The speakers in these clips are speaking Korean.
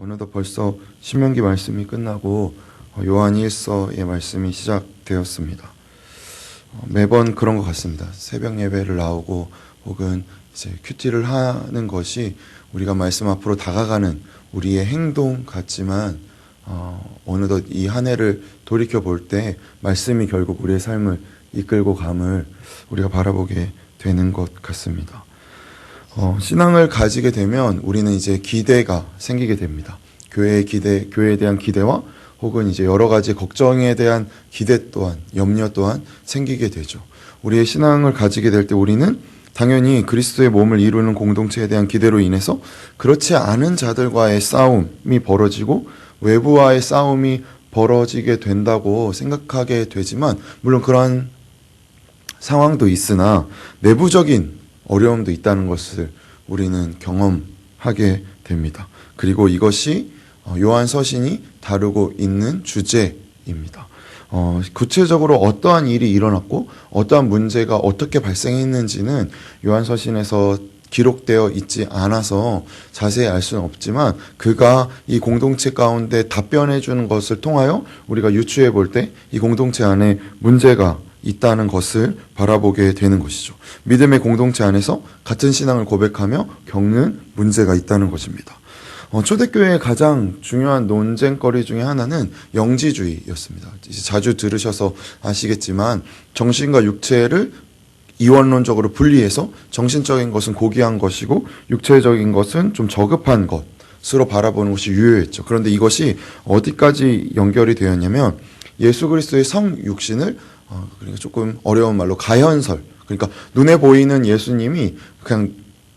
어느덧 벌써 신명기 말씀이 끝나고 요한 1서의 말씀이 시작되었습니다. 매번 그런 것 같습니다. 새벽 예배를 나오고 혹은 이제 큐티를 하는 것이 우리가 말씀 앞으로 다가가는 우리의 행동 같지만 어느덧 이 한 해를 돌이켜 볼 때 말씀이 결국 우리의 삶을 이끌고 감을 우리가 바라보게 되는 것 같습니다. 신앙을 가지게 되면 우리는 이제 기대가 생기게 됩니다. 교회의 기대, 교회에 대한 기대와 혹은 이제 여러 가지 걱정에 대한 기대 또한, 염려 또한 생기게 되죠. 우리의 신앙을 가지게 될 때 우리는 당연히 그리스도의 몸을 이루는 공동체에 대한 기대로 인해서 그렇지 않은 자들과의 싸움이 벌어지고 외부와의 싸움이 벌어지게 된다고 생각하게 되지만, 물론 그러한 상황도 있으나 내부적인 어려움도 있다는 것을 우리는 경험하게 됩니다. 그리고 이것이 요한 서신이 다루고 있는 주제입니다. 구체적으로 어떠한 일이 일어났고 어떠한 문제가 어떻게 발생했는지는 요한 서신에서 기록되어 있지 않아서 자세히 알 수는 없지만, 그가 이 공동체 가운데 답변해 주는 것을 통하여 우리가 유추해 볼 때 이 공동체 안에 문제가 있다는 것을 바라보게 되는 것이죠. 믿음의 공동체 안에서 같은 신앙을 고백하며 겪는 문제가 있다는 것입니다. 초대교회의 가장 중요한 논쟁거리 중에 하나는 영지주의였습니다. 이제 자주 들으셔서 아시겠지만 정신과 육체를 이원론적으로 분리해서 정신적인 것은 고귀한 것이고 육체적인 것은 좀 저급한 것으로 바라보는 것이 유효했죠. 그런데 이것이 어디까지 연결이 되었냐면 예수 그리스도의 성육신을 그러니까 조금 어려운 말로 가현설, 그러니까 눈에 보이는 예수님이 그냥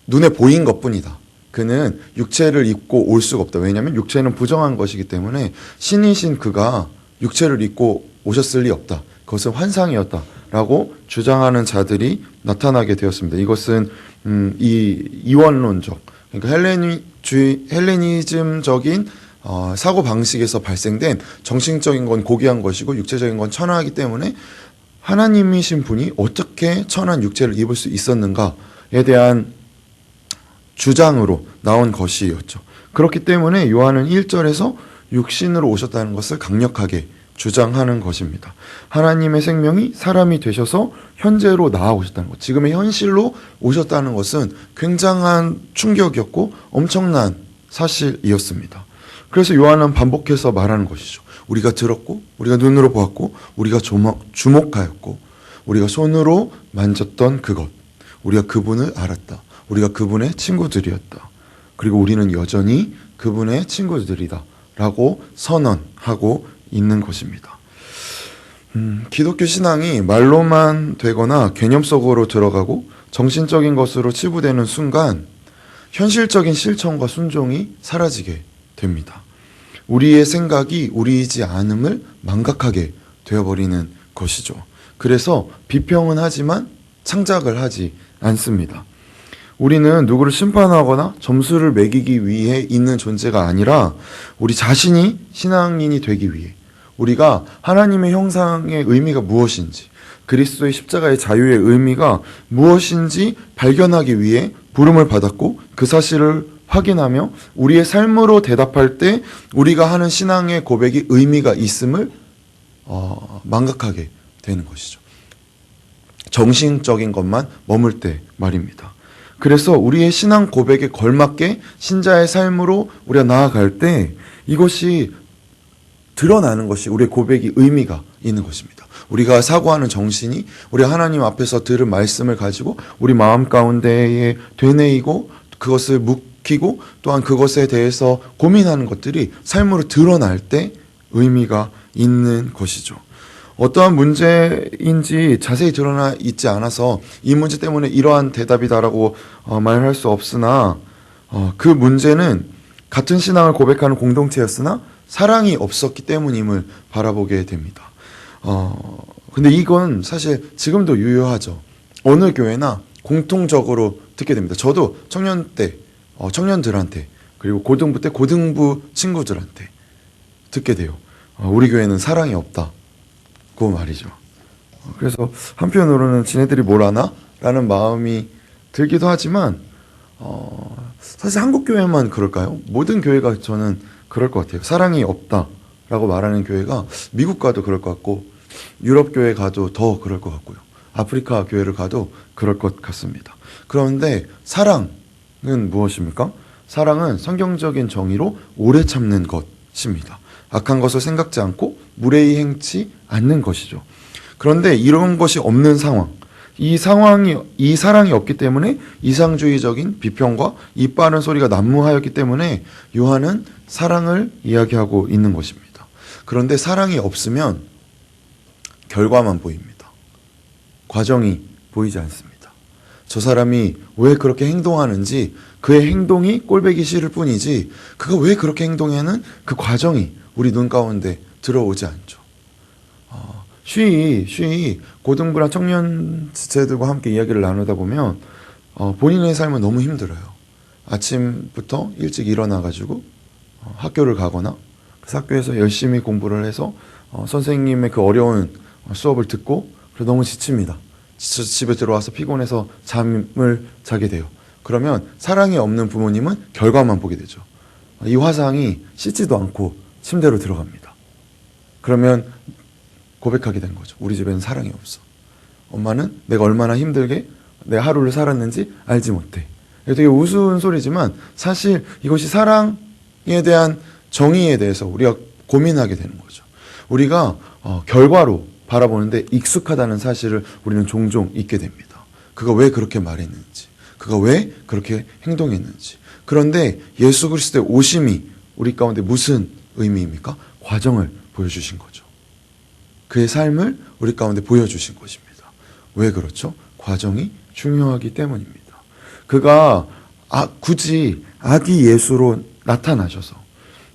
눈에 보인 것뿐이다. 그는 육체를 입고 올 수가 없다. 왜냐하면 육체는 부정한 것이기 때문에 신이신 그가 육체를 입고 오셨을 리 없다. 그것은 환상이었다라고 주장하는 자들이 나타나게 되었습니다. 이것은 이 이원론적, 그러니까 헬레니즘적인 사고 방식에서 발생된 정신적인 건 고귀한 것이고 육체적인 건 천하이기 때문에 하나님이신 분이 어떻게 천한 육체를 입을 수 있었는가에 대한 주장으로 나온 것이었죠. 그렇기 때문에 요한은 1절에서 육신으로 오셨다는 것을 강력하게 주장하는 것입니다. 하나님의 생명이 사람이 되셔서 현재로 나아오셨다는 것, 지금의 현실로 오셨다는 것은 굉장한 충격이었고 엄청난 사실이었습니다. 그래서 요한은 반복해서 말하는 것이죠. 우리가 들었고, 우리가 눈으로 보았고, 우리가 주목하였고, 우리가 손으로 만졌던 그것, 우리가 그분을 알았다. 우리가 그분의 친구들이었다. 그리고 우리는 여전히 그분의 친구들이다 라고 선언하고 있는 것입니다. 기독교 신앙이 말로만 되거나 개념 속으로 들어가고 정신적인 것으로 치부되는 순간 현실적인 실천과 순종이 사라지게 됩니다. 우리의 생각이 우리이지 않음을 망각하게 되어버리는 것이죠. 그래서 비평은 하지만 창작을 하지 않습니다. 우리는 누구를 심판하거나 점수를 매기기 위해 있는 존재가 아니라 우리 자신이 신앙인이 되기 위해, 우리가 하나님의 형상의 의미가 무엇인지, 그리스도의 십자가의 자유의 의미가 무엇인지 발견하기 위해 부름을 받았고, 그 사실을 확인하며 우리의 삶으로 대답할 때 우리가 하는 신앙의 고백이 의미가 있음을 망각하게 되는 것이죠. 정신적인 것만 머물 때 말입니다. 그래서 우리의 신앙 고백에 걸맞게 신자의 삶으로 우리가 나아갈 때 이것이 드러나는 것이 우리의 고백이 의미가 있는 것입니다. 우리가 사고하는 정신이 우리 하나님 앞에서 들은 말씀을 가지고 우리 마음 가운데에 되뇌이고 그것을 묵히고 또한 그것에 대해서 고민하는 것들이 삶으로 드러날 때 의미가 있는 것이죠. 어떠한 문제인지 자세히 드러나 있지 않아서 이 문제 때문에 이러한 대답이다라고 말할 수 없으나 그 문제는 같은 신앙을 고백하는 공동체였으나 사랑이 없었기 때문임을 바라보게 됩니다. 근데 이건 사실 지금도 유효하죠. 어느 교회나 공통적으로 듣게 됩니다. 저도 청년 때 청년들한테, 그리고 고등부 때 고등부 친구들한테 듣게 돼요. 우리 교회는 사랑이 없다. 그 말이죠. 그래서 한편으로는 지네들이 뭘 아나? 라는 마음이 들기도 하지만 사실 한국 교회만 그럴까요? 모든 교회가 저는 그럴 것 같아요. 사랑이 없다라고 말하는 교회가 미국 가도 그럴 것 같고 유럽 교회 가도 더 그럴 것 같고요. 아프리카 교회를 가도 그럴 것 같습니다. 그런데 사랑은 무엇입니까? 사랑은 성경적인 정의로 오래 참는 것입니다. 악한 것을 생각지 않고 무례히 행치 않는 것이죠. 그런데 이런 것이 없는 상황, 이 사랑이 없기 때문에 이상주의적인 비평과 이 빠른 소리가 난무하였기 때문에 요한은 사랑을 이야기하고 있는 것입니다. 그런데 사랑이 없으면 결과만 보입니다. 과정이 보이지 않습니다. 저 사람이 왜 그렇게 행동하는지 그의 행동이 꼴보기 싫을 뿐이지 그가 왜 그렇게 행동하는 그 과정이 우리 눈 가운데 들어오지 않죠. 쉬이 고등부랑 청년 지체들과 함께 이야기를 나누다 보면 본인의 삶은 너무 힘들어요. 아침부터 일찍 일어나가지고 학교를 가거나 그 학교에서 열심히 공부를 해서 선생님의 그 어려운 수업을 듣고 너무 지칩니다. 지쳐서 집에 들어와서 피곤해서 잠을 자게 돼요. 그러면 사랑이 없는 부모님은 결과만 보게 되죠. 이 화상이 씻지도 않고 침대로 들어갑니다. 그러면 고백하게 된 거죠. 우리 집에는 사랑이 없어. 엄마는 내가 얼마나 힘들게 내 하루를 살았는지 알지 못해. 되게 우스운 소리지만 사실 이것이 사랑에 대한 정의에 대해서 우리가 고민하게 되는 거죠. 우리가 결과로 바라보는데 익숙하다는 사실을 우리는 종종 잊게 됩니다. 그가 왜 그렇게 말했는지, 그가 왜 그렇게 행동했는지. 그런데 예수 그리스도의 오심이 우리 가운데 무슨 의미입니까? 과정을 보여주신 거죠. 그의 삶을 우리 가운데 보여주신 것입니다. 왜 그렇죠? 과정이 중요하기 때문입니다. 그가 굳이 아기 예수로 나타나셔서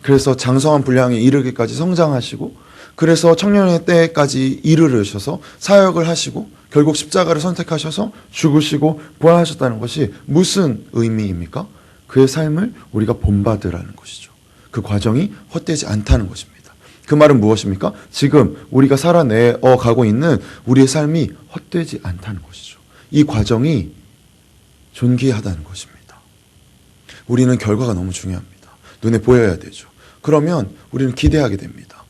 그래서 장성한 분량에 이르기까지 성장하시고 그래서 청년의 때까지 이르르셔서 사역을 하시고 결국 십자가를 선택하셔서 죽으시고 부활하셨다는 것이 무슨 의미입니까? 그의 삶을 우리가 본받으라는 것이죠. 그 과정이 헛되지 않다는 것입니다. 그 말은 무엇입니까? 지금 우리가 살아내어 가고 있는 우리의 삶이 헛되지 않다는 것이죠. 이 과정이 존귀하다는 것입니다. 우리는 결과가 너무 중요합니다. 눈에 보여야 되죠. 그러면 우리는 기대하게 됩니다.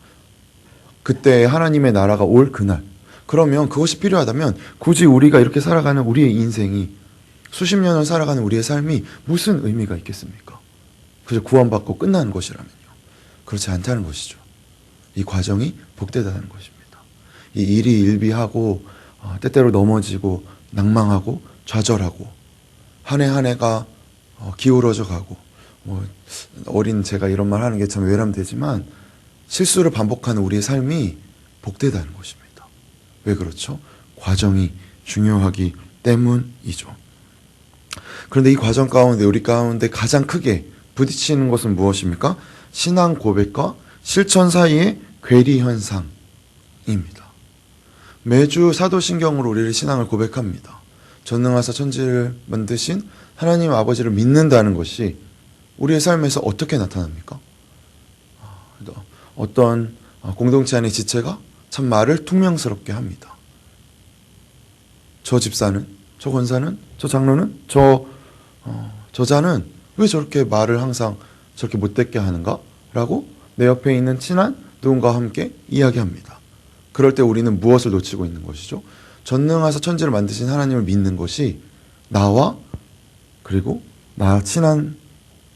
그때 하나님의 나라가 올 그날. 그러면 그것이 필요하다면 굳이 우리가 이렇게 살아가는 우리의 인생이 수십 년을 살아가는 우리의 삶이 무슨 의미가 있겠습니까? 그저 구원받고 끝나는 것이라면요. 그렇지 않다는 것이죠. 이 과정이 복되다는 것입니다. 이 일이 일비하고 때때로 넘어지고 낭망하고 좌절하고 한 해 한 해가 기울어져 가고 어린 제가 이런 말 하는 게 참 외람되지만 실수를 반복하는 우리의 삶이 복되다는 것입니다. 왜 그렇죠? 과정이 중요하기 때문이죠. 그런데 이 과정 가운데 우리 가운데 가장 크게 부딪히는 것은 무엇입니까? 신앙 고백과 실천 사이의 괴리 현상입니다. 매주 사도신경으로 우리를 신앙을 고백합니다. 전능하사 천지를 만드신 하나님 아버지를 믿는다는 것이 우리의 삶에서 어떻게 나타납니까? 어떤 공동체 안의 지체가 참 말을 퉁명스럽게 합니다. 저 집사는, 저 권사는, 저 장로는, 저자는 왜 저렇게 말을 항상 저렇게 못되게 하는가? 라고 내 옆에 있는 친한 누군가와 함께 이야기합니다. 그럴 때 우리는 무엇을 놓치고 있는 것이죠? 전능하사 천지를 만드신 하나님을 믿는 것이 나와 그리고 나 친한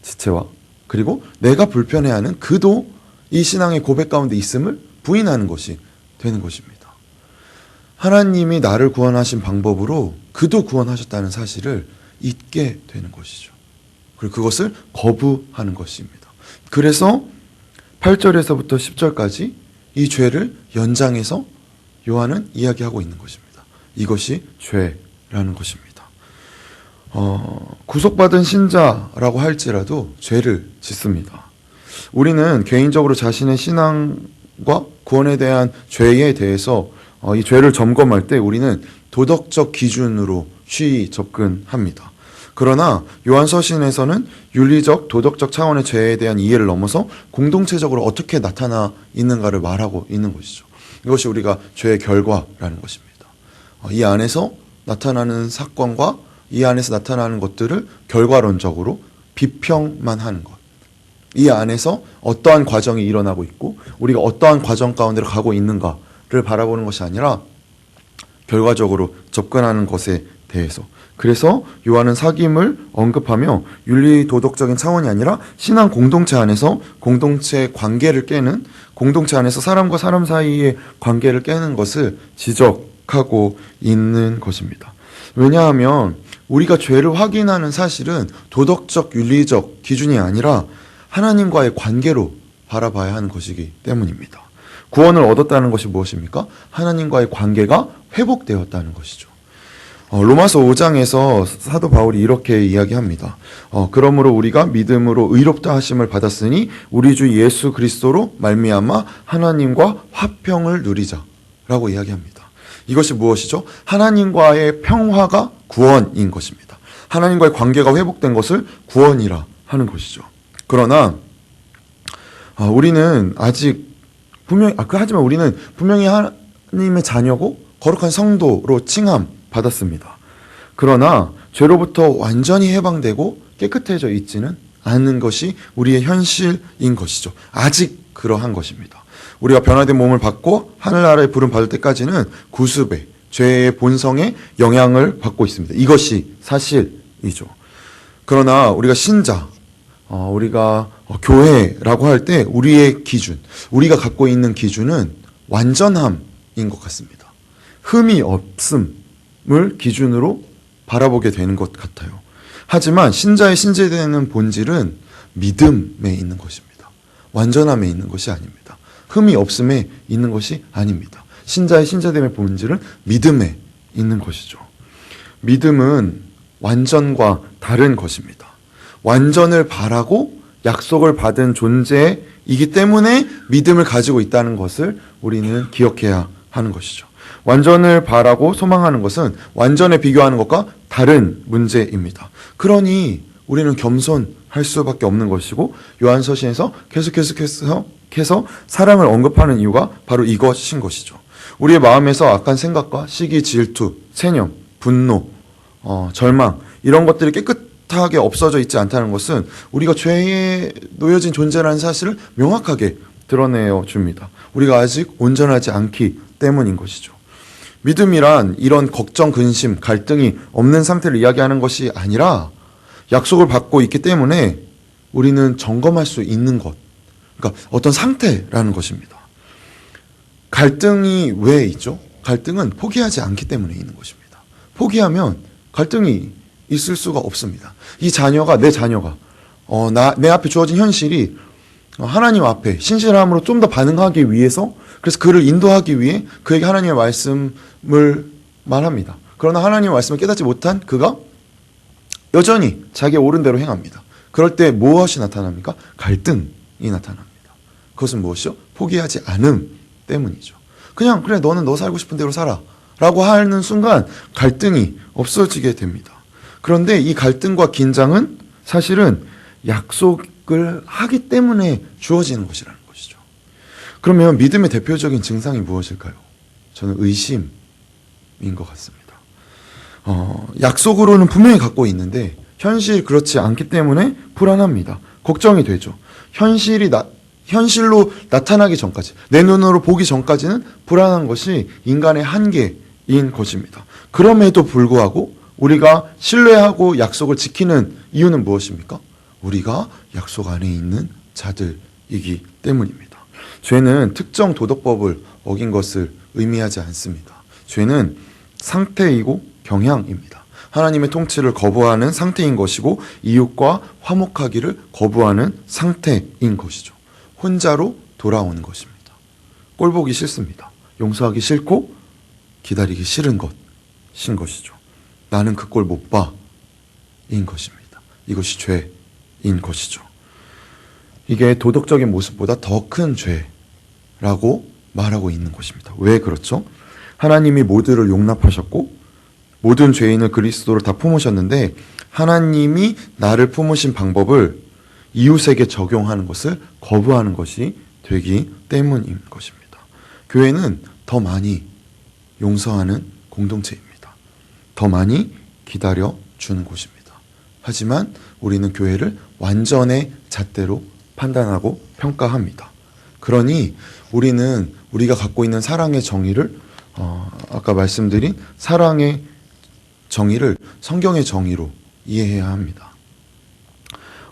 지체와 그리고 내가 불편해하는 그도 이 신앙의 고백 가운데 있음을 부인하는 것이 되는 것입니다. 하나님이 나를 구원하신 방법으로 그도 구원하셨다는 사실을 잊게 되는 것이죠. 그리고 그것을 거부하는 것입니다. 그래서 8절에서부터 10절까지 이 죄를 연장해서 요한은 이야기하고 있는 것입니다. 이것이 죄라는 것입니다. 구속받은 신자라고 할지라도 죄를 짓습니다. 우리는 개인적으로 자신의 신앙과 구원에 대한 죄에 대해서 이 죄를 점검할 때 우리는 도덕적 기준으로 쉬이 접근합니다. 그러나 요한서신에서는 윤리적, 도덕적 차원의 죄에 대한 이해를 넘어서 공동체적으로 어떻게 나타나 있는가를 말하고 있는 것이죠. 이것이 우리가 죄의 결과라는 것입니다. 이 안에서 나타나는 사건과 이 안에서 나타나는 것들을 결과론적으로 비평만 하는 것. 이 안에서 어떠한 과정이 일어나고 있고 우리가 어떠한 과정 가운데로 가고 있는가를 바라보는 것이 아니라 결과적으로 접근하는 것에 대해서. 그래서 요한은 사귐을 언급하며 윤리 도덕적인 차원이 아니라 신앙 공동체 안에서 공동체 관계를 깨는, 공동체 안에서 사람과 사람 사이의 관계를 깨는 것을 지적하고 있는 것입니다. 왜냐하면 우리가 죄를 확인하는 사실은 도덕적 윤리적 기준이 아니라 하나님과의 관계로 바라봐야 하는 것이기 때문입니다. 구원을 얻었다는 것이 무엇입니까? 하나님과의 관계가 회복되었다는 것이죠. 로마서 5장에서 사도 바울이 이렇게 이야기합니다. 그러므로 우리가 믿음으로 의롭다 하심을 받았으니 우리 주 예수 그리스도로 말미암아 하나님과 화평을 누리자라고 이야기합니다. 이것이 무엇이죠? 하나님과의 평화가 구원인 것입니다. 하나님과의 관계가 회복된 것을 구원이라 하는 것이죠. 그러나 우리는 아직 하지만 우리는 분명히 하나님의 자녀고 거룩한 성도로 칭함 받았습니다. 그러나 죄로부터 완전히 해방되고 깨끗해져 있지는 않은 것이 우리의 현실인 것이죠. 아직 그러한 것입니다. 우리가 변화된 몸을 받고 하늘나라의 부름 받을 때까지는 구습의 죄의 본성의 영향을 받고 있습니다. 이것이 사실이죠. 그러나 우리가 신자, 우리가 교회라고 할 때 우리의 기준, 우리가 갖고 있는 기준은 완전함인 것 같습니다. 흠이 없음을 기준으로 바라보게 되는 것 같아요. 하지만 신자의 신재되는 본질은 믿음에 있는 것입니다. 완전함에 있는 것이 아닙니다. 흠이 없음에 있는 것이 아닙니다. 신자의 신재됨의 본질은 믿음에 있는 것이죠. 믿음은 완전과 다른 것입니다. 완전을 바라고 약속을 받은 존재이기 때문에 믿음을 가지고 있다는 것을 우리는 기억해야 하는 것이죠. 완전을 바라고 소망하는 것은 완전에 비교하는 것과 다른 문제입니다. 그러니 우리는 겸손할 수밖에 없는 것이고 요한서신에서 계속해서 사랑을 언급하는 이유가 바로 이것인 것이죠. 우리의 마음에서 악한 생각과 시기, 질투, 체념, 분노, 절망 이런 것들이 깨끗하게 없어져 있지 않다는 것은 우리가 죄에 놓여진 존재라는 사실을 명확하게 드러내어 줍니다. 우리가 아직 온전하지 않기 때문인 것이죠. 믿음이란 이런 걱정, 근심, 갈등이 없는 상태를 이야기하는 것이 아니라 약속을 받고 있기 때문에 우리는 점검할 수 있는 것, 그러니까 어떤 상태라는 것입니다. 갈등이 왜 있죠? 갈등은 포기하지 않기 때문에 있는 것입니다. 포기하면 갈등이 있을 수가 없습니다. 내 자녀가 내 앞에 주어진 현실이 하나님 앞에 신실함으로 좀 더 반응하기 위해서, 그래서 그를 인도하기 위해 그에게 하나님의 말씀을 말합니다. 그러나 하나님의 말씀을 깨닫지 못한 그가 여전히 자기의 옳은 대로 행합니다. 그럴 때 무엇이 나타납니까? 갈등이 나타납니다. 그것은 무엇이죠? 포기하지 않음 때문이죠. 그냥 그래 너는 너 살고 싶은 대로 살아 라고 하는 순간 갈등이 없어지게 됩니다. 그런데 이 갈등과 긴장은 사실은 약속을 하기 때문에 주어지는 것이라는 것이죠. 그러면 믿음의 대표적인 증상이 무엇일까요? 저는 의심인 것 같습니다. 약속으로는 분명히 갖고 있는데 현실이 그렇지 않기 때문에 불안합니다. 걱정이 되죠. 현실로 나타나기 전까지, 내 눈으로 보기 전까지는 불안한 것이 인간의 한계인 것입니다. 그럼에도 불구하고 우리가 신뢰하고 약속을 지키는 이유는 무엇입니까? 우리가 약속 안에 있는 자들이기 때문입니다. 죄는 특정 도덕법을 어긴 것을 의미하지 않습니다. 죄는 상태이고 경향입니다. 하나님의 통치를 거부하는 상태인 것이고 이웃과 화목하기를 거부하는 상태인 것이죠. 혼자로 돌아오는 것입니다. 꼴 보기 싫습니다. 용서하기 싫고 기다리기 싫은 것인 것이죠. 나는 그 꼴 못 봐 인 것입니다. 이것이 죄인 것이죠. 이게 도덕적인 모습보다 더 큰 죄라고 말하고 있는 것입니다. 왜 그렇죠? 하나님이 모두를 용납하셨고 모든 죄인을 그리스도로 다 품으셨는데 하나님이 나를 품으신 방법을 이웃에게 적용하는 것을 거부하는 것이 되기 때문인 것입니다. 교회는 더 많이 용서하는 공동체입니다. 더 많이 기다려주는 곳입니다. 하지만 우리는 교회를 완전의 잣대로 판단하고 평가합니다. 그러니 우리는 우리가 갖고 있는 사랑의 정의를 아까 말씀드린 사랑의 정의를 성경의 정의로 이해해야 합니다.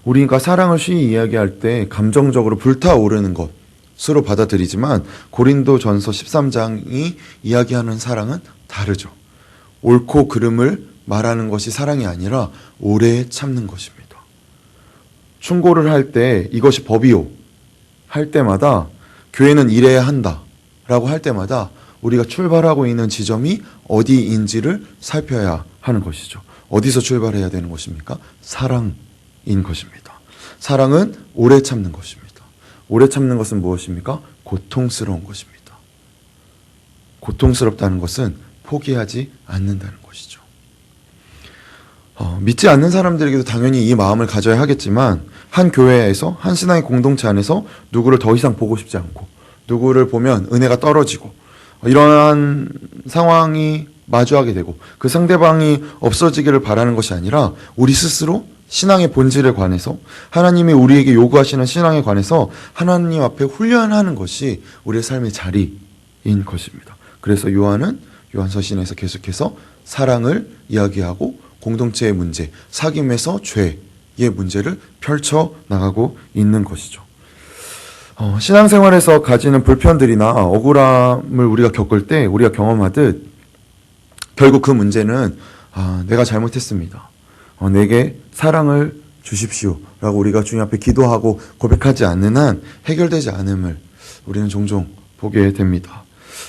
우리가 사랑을 쉬이 이야기할 때 감정적으로 불타오르는 것으로 받아들이지만 고린도전서 13장이 이야기하는 사랑은 다르죠. 옳고 그름을 말하는 것이 사랑이 아니라 오래 참는 것입니다. 충고를 할 때 이것이 법이요 할 때마다 교회는 이래야 한다 라고 할 때마다 우리가 출발하고 있는 지점이 어디인지를 살펴야 하는 것이죠. 어디서 출발해야 되는 것입니까? 사랑인 것입니다. 사랑은 오래 참는 것입니다. 오래 참는 것은 무엇입니까? 고통스러운 것입니다. 고통스럽다는 것은 포기하지 않는다는 것이죠. 믿지 않는 사람들에게도 당연히 이 마음을 가져야 하겠지만 한 교회에서 한 신앙의 공동체 안에서 누구를 더 이상 보고 싶지 않고 누구를 보면 은혜가 떨어지고 이러한 상황이 마주하게 되고 그 상대방이 없어지기를 바라는 것이 아니라 우리 스스로 신앙의 본질에 관해서 하나님이 우리에게 요구하시는 신앙에 관해서 하나님 앞에 훈련하는 것이 우리의 삶의 자리인 것입니다. 그래서 요한은 요한서신에서 계속해서 사랑을 이야기하고 공동체의 문제, 사귐에서 죄의 문제를 펼쳐나가고 있는 것이죠. 신앙생활에서 가지는 불편들이나 억울함을 우리가 겪을 때 우리가 경험하듯 결국 그 문제는 내가 잘못했습니다. 내게 사랑을 주십시오 라고 우리가 주님 앞에 기도하고 고백하지 않는 한 해결되지 않음을 우리는 종종 보게 됩니다.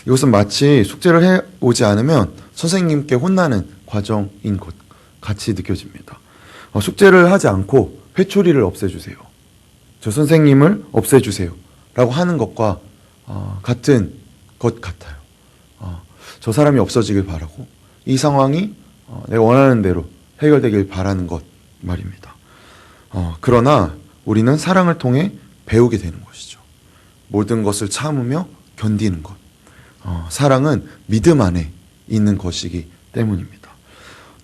이것은 마치 숙제를 해오지 않으면 선생님께 혼나는 과정인 것 같이 느껴집니다. 숙제를 하지 않고 회초리를 없애주세요. 저 선생님을 없애주세요 라고 하는 것과 같은 것 같아요. 저 사람이 없어지길 바라고 이 상황이 내가 원하는 대로 해결되길 바라는 것 말입니다. 그러나 우리는 사랑을 통해 배우게 되는 것이죠. 모든 것을 참으며 견디는 것. 사랑은 믿음 안에 있는 것이기 때문입니다.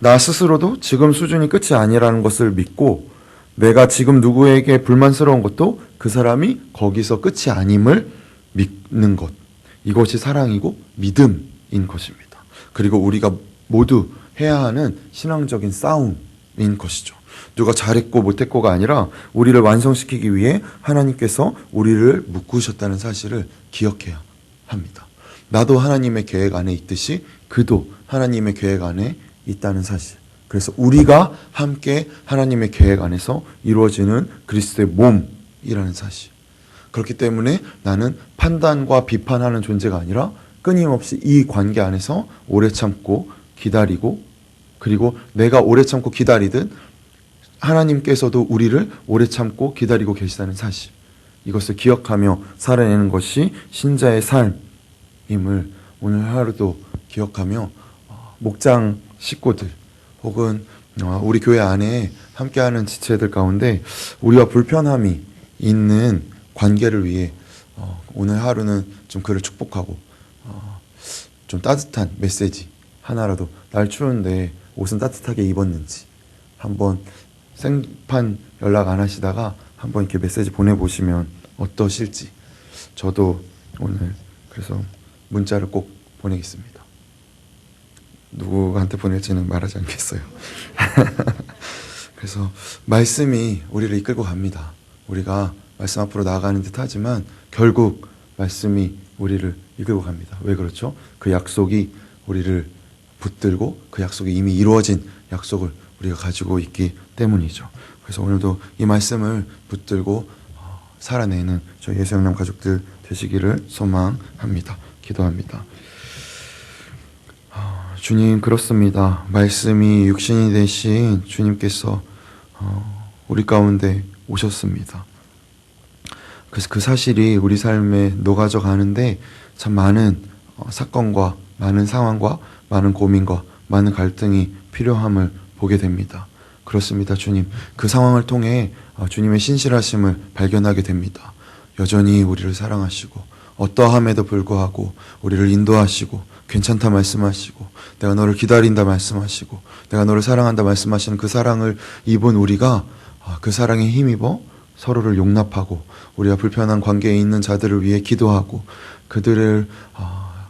나 스스로도 지금 수준이 끝이 아니라는 것을 믿고 내가 지금 누구에게 불만스러운 것도 그 사람이 거기서 끝이 아님을 믿는 것. 이것이 사랑이고 믿음인 것입니다. 그리고 우리가 모두 해야 하는 신앙적인 싸움인 것이죠. 누가 잘했고 못했고가 아니라 우리를 완성시키기 위해 하나님께서 우리를 묶으셨다는 사실을 기억해야 합니다. 나도 하나님의 계획 안에 있듯이 그도 하나님의 계획 안에 있다는 사실. 그래서 우리가 함께 하나님의 계획 안에서 이루어지는 그리스도의 몸이라는 사실. 그렇기 때문에 나는 판단과 비판하는 존재가 아니라 끊임없이 이 관계 안에서 오래 참고 기다리고 그리고 내가 오래 참고 기다리듯 하나님께서도 우리를 오래 참고 기다리고 계시다는 사실. 이것을 기억하며 살아내는 것이 신자의 삶임을 오늘 하루도 기억하며 목장 식구들 혹은 우리 교회 안에 함께하는 지체들 가운데 우리와 불편함이 있는 관계를 위해 오늘 하루는 좀 그를 축복하고 좀 따뜻한 메시지 하나라도 날 추운데 옷은 따뜻하게 입었는지 한번 생판 연락 안 하시다가 한번 이렇게 메시지 보내보시면 어떠실지. 저도 오늘 그래서 문자를 꼭 보내겠습니다. 누구한테 보낼지는 말하지 않겠어요. 그래서 말씀이 우리를 이끌고 갑니다. 우리가 말씀 앞으로 나아가는 듯 하지만 결국 말씀이 우리를 이끌고 갑니다. 왜 그렇죠? 그 약속이 우리를 붙들고 그 약속이 이미 이루어진 약속을 우리가 가지고 있기 때문이죠. 그래서 오늘도 이 말씀을 붙들고 살아내는 저희 예수영남 가족들 되시기를 소망합니다. 기도합니다. 주님, 그렇습니다. 말씀이 육신이 되신 주님께서 우리 가운데 오셨습니다. 그래서 그 사실이 우리 삶에 녹아져 가는데 참 많은 사건과 많은 상황과 많은 고민과 많은 갈등이 필요함을 보게 됩니다. 그렇습니다, 주님. 그 상황을 통해 주님의 신실하심을 발견하게 됩니다. 여전히 우리를 사랑하시고 어떠함에도 불구하고 우리를 인도하시고 괜찮다 말씀하시고 내가 너를 기다린다 말씀하시고 내가 너를 사랑한다 말씀하시는 그 사랑을 입은 우리가 그 사랑에 힘입어 서로를 용납하고 우리가 불편한 관계에 있는 자들을 위해 기도하고 그들을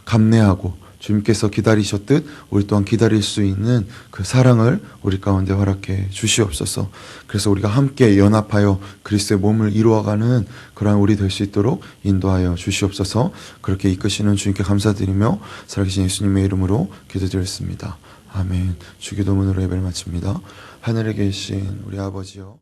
감내하고 주님께서 기다리셨듯 우리 또한 기다릴 수 있는 그 사랑을 우리 가운데 허락해 주시옵소서. 그래서 우리가 함께 연합하여 그리스도의 몸을 이루어가는 그러한 우리 될 수 있도록 인도하여 주시옵소서. 그렇게 이끄시는 주님께 감사드리며 살아계신 예수님의 이름으로 기도드렸습니다. 아멘. 주기도문으로 예배를 마칩니다. 하늘에 계신 우리 아버지여